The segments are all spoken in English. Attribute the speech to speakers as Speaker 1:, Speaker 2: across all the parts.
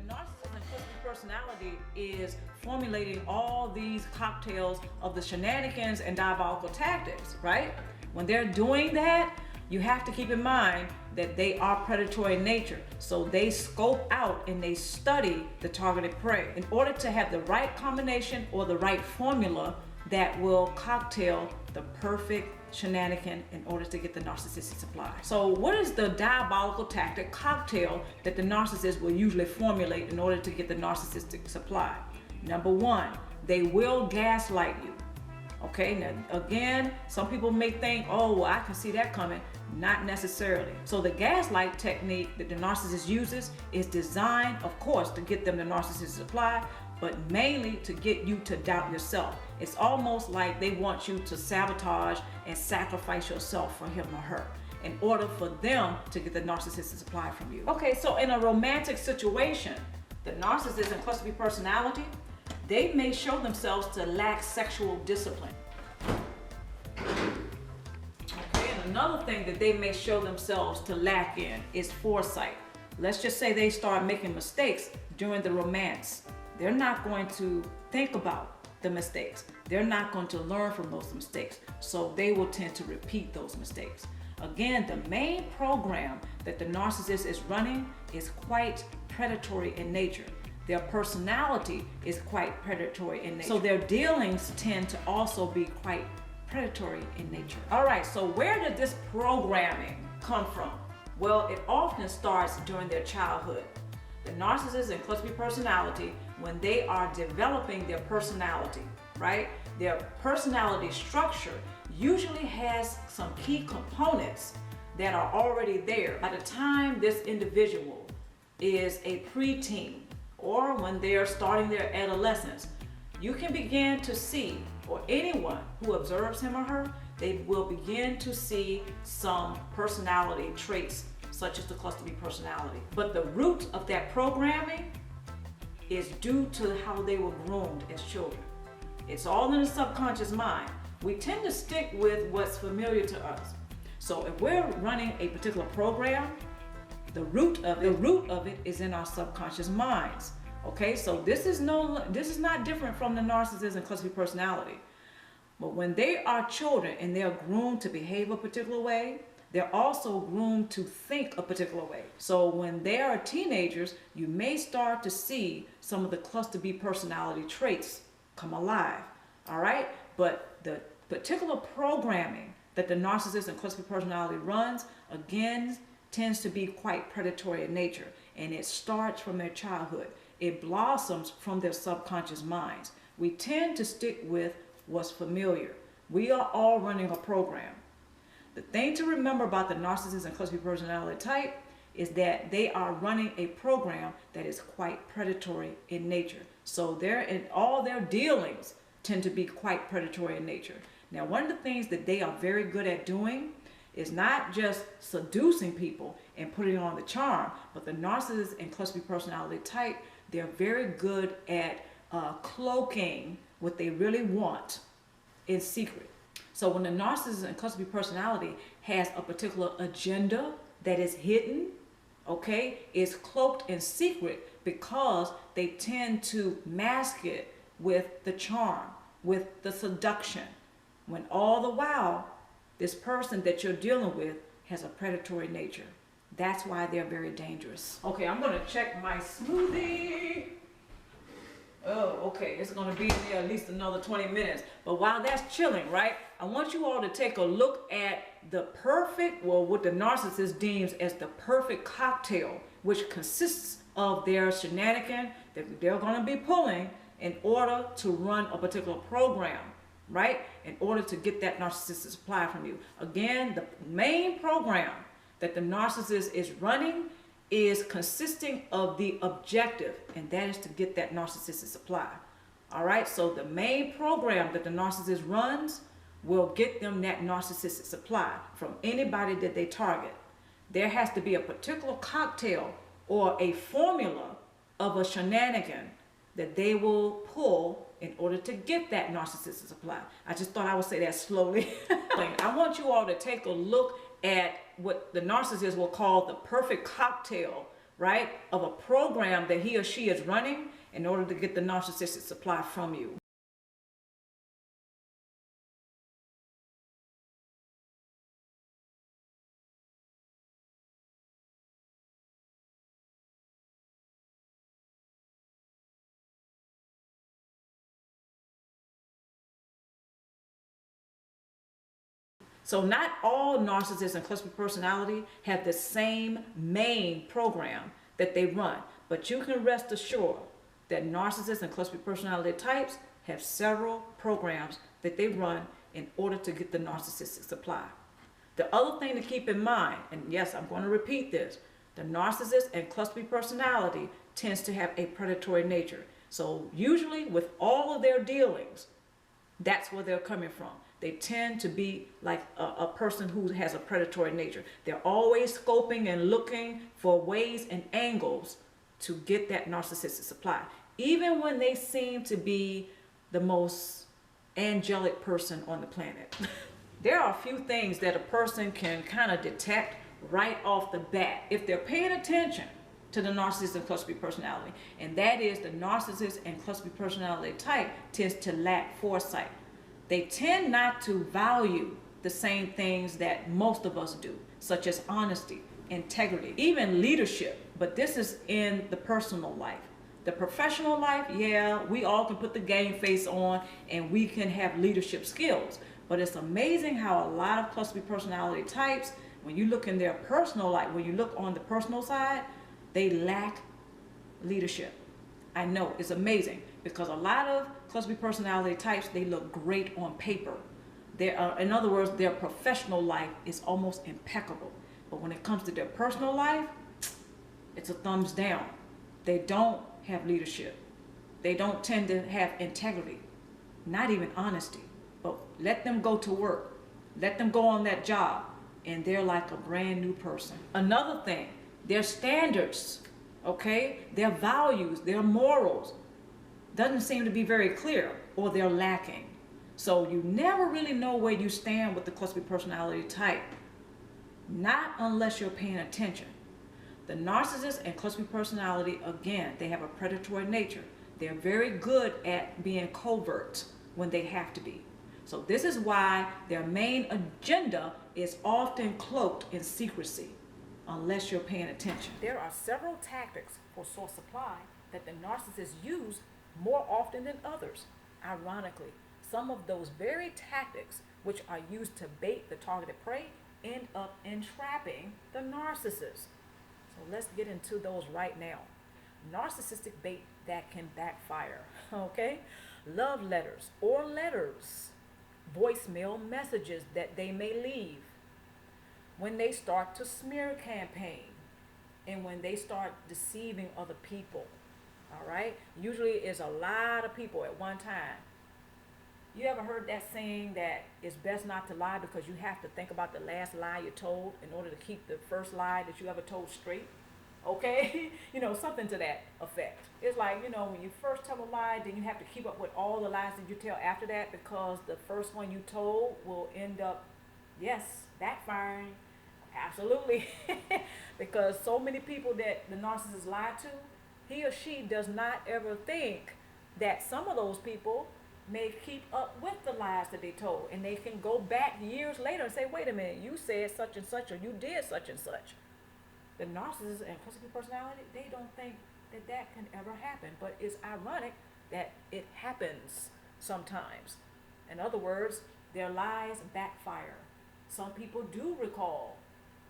Speaker 1: narcissist and twisted personality is formulating all these cocktails of the shenanigans and diabolical tactics, right? When they're doing that, you have to keep in mind that they are predatory in nature. So they scope out and they study the targeted prey in order to have the right combination or the right formula that will cocktail the perfect shenanigan in order to get the narcissistic supply. So what is the diabolical tactic cocktail that the narcissist will usually formulate in order to get the narcissistic supply? Number one, they will gaslight you. Okay, now again, some people may think, oh, well, I can see that coming. Not necessarily. So the gaslight technique that the narcissist uses is designed, of course, to get them the narcissistic supply, but mainly to get you to doubt yourself. It's almost like they want you to sabotage and sacrifice yourself for him or her in order for them to get the narcissistic supply from you. Okay, so in a romantic situation, the narcissist and cluster B personality, they may show themselves to lack sexual discipline. Okay, and another thing that they may show themselves to lack in is foresight. Let's just say they start making mistakes during the romance. They're not going to think about the mistakes. They're not going to learn from those mistakes. So they will tend to repeat those mistakes. Again, the main program that the narcissist is running is quite predatory in nature. Their personality is quite predatory in nature. So their dealings tend to also be quite predatory in nature. All right, so where did this programming come from? Well, it often starts during their childhood. The narcissist and cluster B personality, when they are developing their personality, right? Their personality structure usually has some key components that are already there. By the time this individual is a preteen or when they're starting their adolescence, you can begin to see, or anyone who observes him or her, they will begin to see some personality traits such as the cluster B personality. But the root of that programming is due to how they were groomed as children. It's all in the subconscious mind. We tend to stick with what's familiar to us. So if we're running a particular program, the root of it is in our subconscious minds. Okay, so this is not different from the narcissist and cluster B personality. But when they are children and they're groomed to behave a particular way, they're also groomed to think a particular way. So when they are teenagers, you may start to see some of the cluster B personality traits come alive. All right, but the particular programming that the narcissist and cluster B personality runs, again, tends to be quite predatory in nature, and it starts from their childhood. It blossoms from their subconscious minds. We tend to stick with what's familiar. We are all running a program. The thing to remember about the narcissist and cluster B personality type is that they are running a program that is quite predatory in nature. So all their dealings tend to be quite predatory in nature. Now, one of the things that they are very good at doing is not just seducing people and putting on the charm, but the narcissist and cluster B personality type, they're very good at cloaking what they really want in secret. So when the narcissist and cluster B personality has a particular agenda that is hidden, okay, is cloaked in secret because they tend to mask it with the charm, with the seduction, when all the while this person that you're dealing with has a predatory nature. That's why they're very dangerous. Okay, I'm gonna check my smoothie. Oh, okay, it's gonna be in there at least another 20 minutes. But while that's chilling, right, I want you all to take a look at the perfect, well, what the narcissist deems as the perfect cocktail, which consists of their shenanigan that they're gonna be pulling in order to run a particular program, right? In order to get that narcissistic supply from you. Again, the main program that the narcissist is running is consisting of the objective, and that is to get that narcissistic supply. All right, so the main program that the narcissist runs will get them that narcissistic supply from anybody that they target. There has to be a particular cocktail or a formula of a shenanigan that they will pull in order to get that narcissistic supply. I just thought I would say that slowly. I want you all to take a look at what the narcissist will call the perfect cocktail right, of a program that he or she is running in order to get the narcissistic supply from you. So not all narcissists and cluster personality have the same main program that they run, but you can rest assured that narcissists and cluster personality types have several programs that they run in order to get the narcissistic supply. The other thing to keep in mind, and yes, I'm going to repeat this, the narcissist and cluster personality tends to have a predatory nature. So usually with all of their dealings, that's where they're coming from. They tend to be like a person who has a predatory nature. They're always scoping and looking for ways and angles to get that narcissistic supply. Even when they seem to be the most angelic person on the planet. There are a few things that a person can kind of detect right off the bat if they're paying attention to the narcissist and cluster B personality. And that is the narcissist and cluster B personality type tends to lack foresight. They tend not to value the same things that most of us do, such as honesty, integrity, even leadership. But this is in the personal life. The professional life, yeah, we all can put the game face on and we can have leadership skills. But it's amazing how a lot of cluster B personality types, when you look in their personal life, when you look on the personal side, they lack leadership. I know, it's amazing because a lot of cluster B personality types, they look great on paper. In other words, their professional life is almost impeccable. But when it comes to their personal life, it's a thumbs down. They don't have leadership. They don't tend to have integrity, not even honesty. But let them go to work. Let them go on that job and they're like a brand new person. Another thing, their standards, okay, their values, their morals doesn't seem to be very clear or they're lacking. So you never really know where you stand with the cluster B personality type, not unless you're paying attention. The narcissist and cluster B personality, again, they have a predatory nature. They're very good at being covert when they have to be. So this is why their main agenda is often cloaked in secrecy, unless you're paying attention. There are several tactics for source supply that the narcissists use more often than others. Ironically, some of those very tactics which are used to bait the targeted prey end up entrapping the narcissist. So let's get into those right now. Narcissistic bait that can backfire, okay? Love letters or letters, voicemail messages that they may leave, when they start to smear campaign, and when they start deceiving other people, all right? Usually it's a lot of people at one time. You ever heard that saying that it's best not to lie because you have to think about the last lie you told in order to keep the first lie that you ever told straight? Okay? You know, something to that effect. It's like, you know, when you first tell a lie, then you have to keep up with all the lies that you tell after that because the first one you told will end up, yes, backfiring. Absolutely. Because so many people that the narcissist lie to, he or she does not ever think that some of those people may keep up with the lies that they told, and they can go back years later and say, wait a minute, you said such and such, or you did such and such. The narcissist and cluster B personality, they don't think that that can ever happen, but it's ironic that it happens sometimes. In other words, their lies backfire. Some people do recall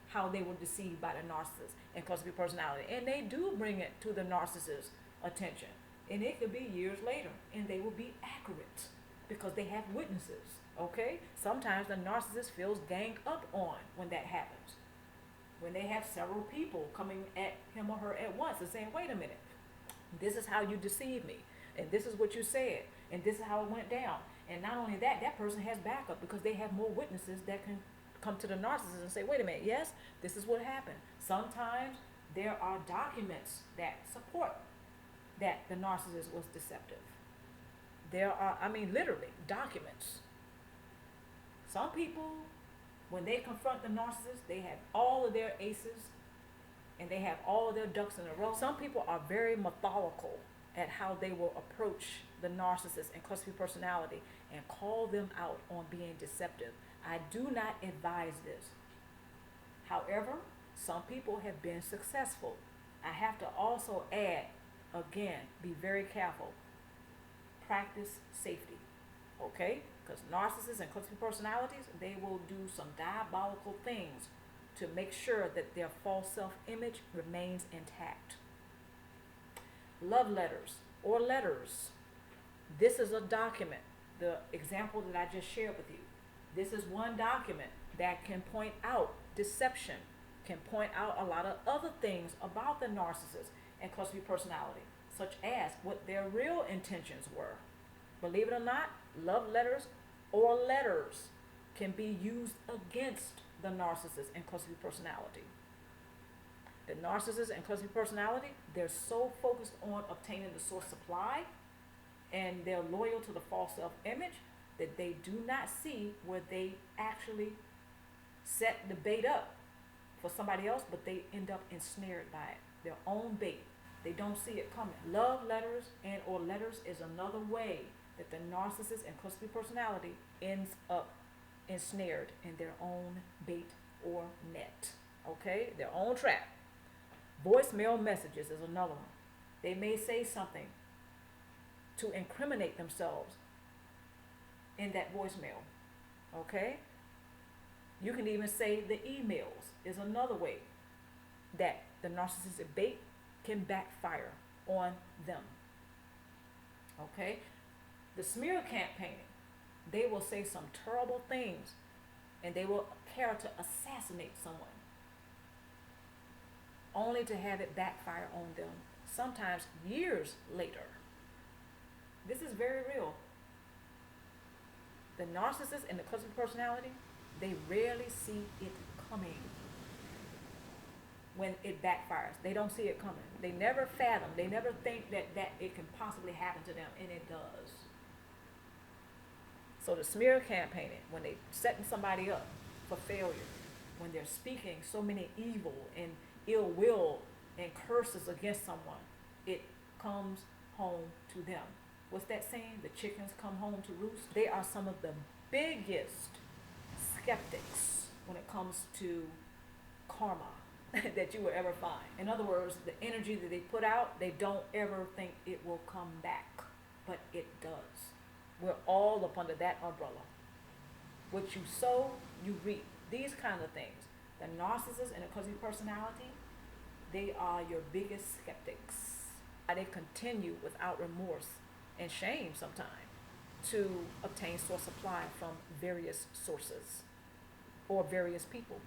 Speaker 1: how they were deceived by the narcissist and cluster B personality, and they do bring it to the narcissist's attention. And it could be years later, and they will be accurate because they have witnesses, okay? Sometimes the narcissist feels ganged up on when that happens. When they have several people coming at him or her at once and saying, wait a minute, this is how you deceived me, and this is what you said, and this is how it went down. And not only that, that person has backup because they have more witnesses that can come to the narcissist and say, wait a minute, yes, this is what happened. Sometimes there are documents that support that the narcissist was deceptive. There are, literally, documents. Some people, when they confront the narcissist, they have all of their aces and they have all of their ducks in a row. Some people are very methodical at how they will approach the narcissist and cluster B personality and call them out on being deceptive. I do not advise this. However, some people have been successful. I have to also add, again, be very careful. Practice safety, okay? Because narcissists and cluster B personalities, they will do some diabolical things to make sure that their false self-image remains intact. Love letters or letters. This is a document, the example that I just shared with you. This is one document that can point out deception, can point out a lot of other things about the narcissist and cluster B personality, such as what their real intentions were. Believe it or not, love letters or letters can be used against the narcissist and cluster B personality. The narcissist and cluster B personality, they're so focused on obtaining the source supply, and they're loyal to the false self-image that they do not see where they actually set the bait up for somebody else, but they end up ensnared by it, their own bait. They don't see it coming. Love letters and or letters is another way that the narcissist and cluster B personality ends up ensnared in their own bait or net, okay? Their own trap. Voicemail messages is another one. They may say something to incriminate themselves in that voicemail, okay? You can even say the emails is another way that the narcissistic bait can backfire on them, okay? The smear campaigning, they will say some terrible things and they will care to assassinate someone only to have it backfire on them, sometimes years later. This is very real. The narcissist and the cluster B personality, they rarely see it coming when it backfires. They don't see it coming. They never fathom, they never think that it can possibly happen to them, and it does. So the smear campaigning, when they're setting somebody up for failure, when they're speaking so many evil and ill will and curses against someone, it comes home to them. What's that saying? The chickens come home to roost. They are some of the biggest skeptics when it comes to karma that you will ever find. In other words, the energy that they put out, they don't ever think it will come back, but it does. We're all up under that umbrella. What you sow, you reap. These kind of things. The narcissist and the cluster B personality, they are your biggest skeptics. They continue without remorse and shame sometimes to obtain source supply from various sources or various people.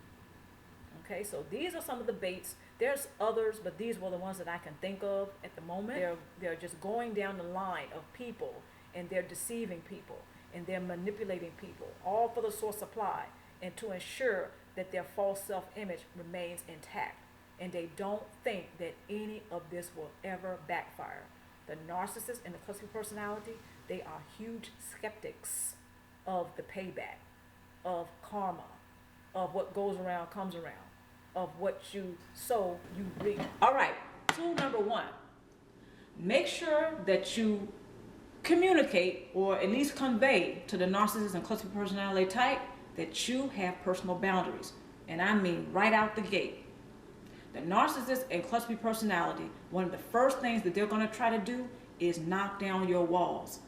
Speaker 1: Okay, so these are some of the baits. There's others, but these were the ones that I can think of at the moment. They're just going down the line of people, and they're deceiving people, and they're manipulating people, all for the source supply, and to ensure that their false self-image remains intact. And they don't think that any of this will ever backfire. The narcissist and the cluster B personality, they are huge skeptics of the payback, of karma, of what goes around comes around, of what you sow, you reap. All right, tool number 1. Make sure that you communicate or at least convey to the narcissist and cluster B personality type that you have personal boundaries. And I mean right out the gate. The narcissist and cluster B personality, one of the first things that they're going to try to do is knock down your walls.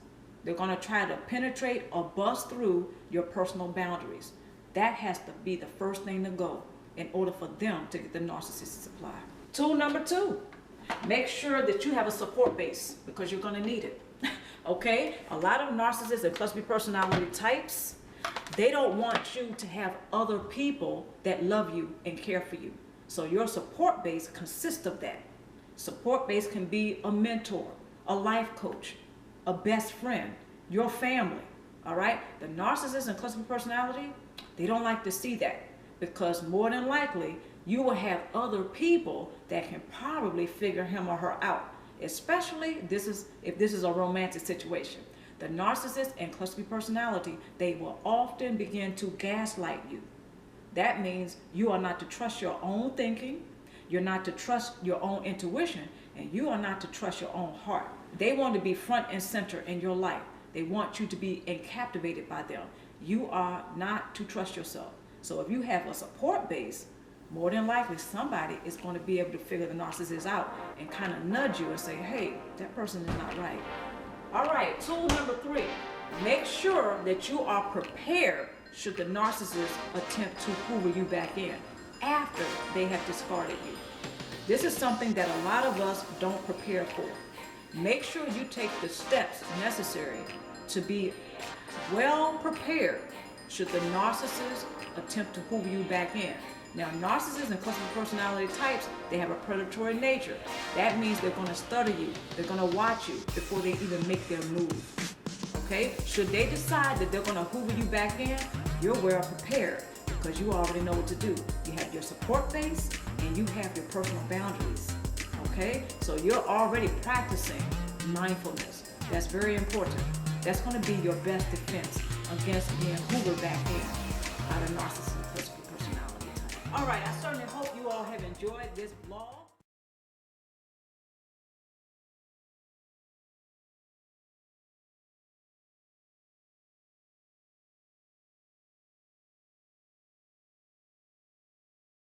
Speaker 1: They're going to try to penetrate or bust through your personal boundaries. That has to be the first thing to go in order for them to get the narcissistic supply. Tool number 2, make sure that you have a support base because you're going to need it. Okay? A lot of narcissists and cluster B personality types, they don't want you to have other people that love you and care for you. So your support base consists of that. Support base can be a mentor, a life coach, a best friend, your family, all right? The narcissist and cluster B personality, they don't like to see that because more than likely you will have other people that can probably figure him or her out, especially if this is a romantic situation. The narcissist and cluster B personality, they will often begin to gaslight you. That means you are not to trust your own thinking. You're not to trust your own intuition, and you are not to trust your own heart. They want to be front and center in your life. They want you to be captivated by them. You are not to trust yourself. So if you have a support base, more than likely somebody is going to be able to figure the narcissist out and kind of nudge you and say, hey, that person is not right. All right, tool number 3. Make sure that you are prepared should the narcissist attempt to hoover you back in after they have discarded you. This is something that a lot of us don't prepare for. Make sure you take the steps necessary to be well prepared should the narcissist attempt to hoover you back in. Now, narcissists and cluster personality types, they have a predatory nature. That means they're going to study you. They're going to watch you before they even make their move. Okay? Should they decide that they're going to hoover you back in, you're well prepared because you already know what to do. You have your support base and you have your personal boundaries. Okay? So you're already practicing mindfulness. That's very important. That's going to be your best defense against being hoovered back in by the narcissist personality type. All right, I certainly hope you all have enjoyed this blog.